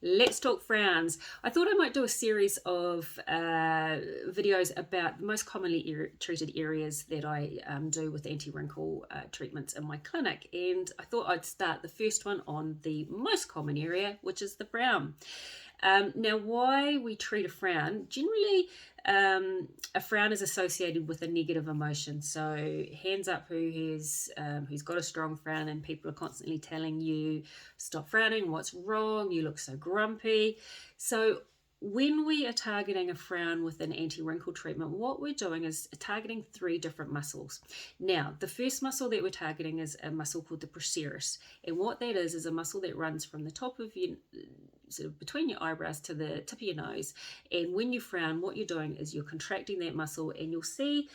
Let's talk frowns. I thought I might do a series of videos about the most commonly treated areas that I do with anti-wrinkle treatments in my clinic. And I thought I'd start the first one on the most common area, which is the frown. Now, why we treat a frown? Generally, a frown is associated with a negative emotion. So, hands up who's got a strong frown, and people are constantly telling you, "Stop frowning. What's wrong? You look so grumpy." So, when we are targeting a frown with an anti-wrinkle treatment, what we're doing is targeting three different muscles. Now, the first muscle that we're targeting is a muscle called the procerus, and what that is a muscle that runs from the top of your sort of between your eyebrows to the tip of your nose. And when you frown, what you're doing is you're contracting that muscle, and you'll see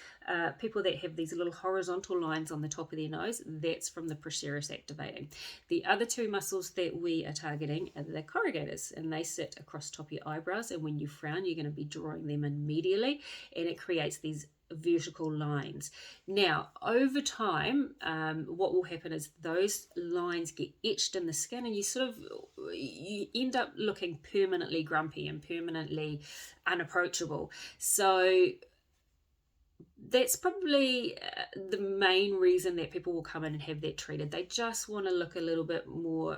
people that have these little horizontal lines on the top of their nose. That's from the procerus activating. The other two muscles that we are targeting are the corrugators, and they sit across top of your eyebrows, and when you frown, you're going to be drawing them in medially, and it creates these vertical lines. Now, over time, what will happen is those lines get etched in the skin, and you end up looking permanently grumpy and permanently unapproachable. So that's probably the main reason that people will come in and have that treated. They just want to look a little bit more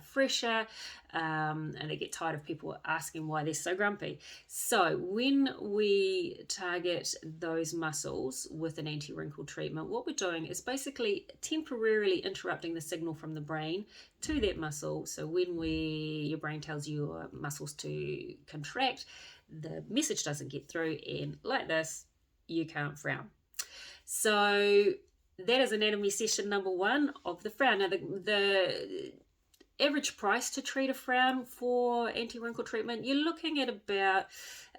fresher, and they get tired of people asking why they're so grumpy. So when we target those muscles with an anti-wrinkle treatment, what we're doing is basically temporarily interrupting the signal from the brain to that muscle. So when your brain tells your muscles to contract, the message doesn't get through, and like this, you can't frown. So that is anatomy session number one of the frown. Now, the average price to treat a frown for anti-wrinkle treatment, you're looking at about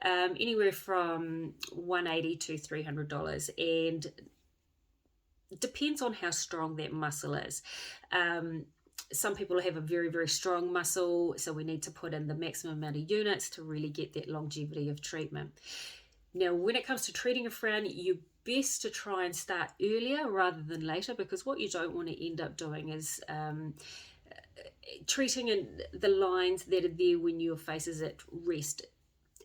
anywhere from $180 to $300, and it depends on how strong that muscle is. Some people have a very, very strong muscle, so we need to put in the maximum amount of units to really get that longevity of treatment. Now, when it comes to treating a frown, you're best to try and start earlier rather than later, because what you don't want to end up doing is treating in the lines that are there when your face is at rest.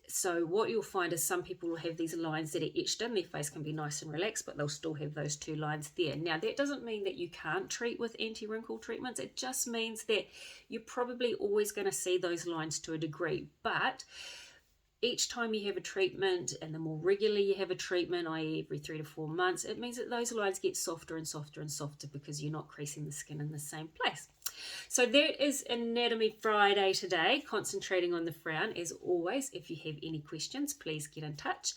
So what you'll find is some people will have these lines that are etched in. Their face can be nice and relaxed, but they'll still have those two lines there. Now, that doesn't mean that you can't treat with anti-wrinkle treatments. It just means that you're probably always going to see those lines to a degree. But each time you have a treatment, and the more regularly you have a treatment, i.e. every 3 to 4 months, it means that those lines get softer and softer and softer, because you're not creasing the skin in the same place. So that is Anatomy Friday today, concentrating on the frown. As always, if you have any questions, please get in touch.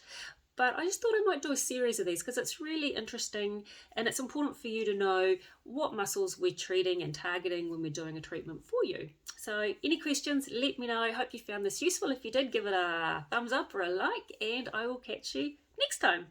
But I just thought I might do a series of these because it's really interesting, and it's important for you to know what muscles we're treating and targeting when we're doing a treatment for you. So any questions, let me know. I hope you found this useful. If you did, give it a thumbs up or a like, and I will catch you next time.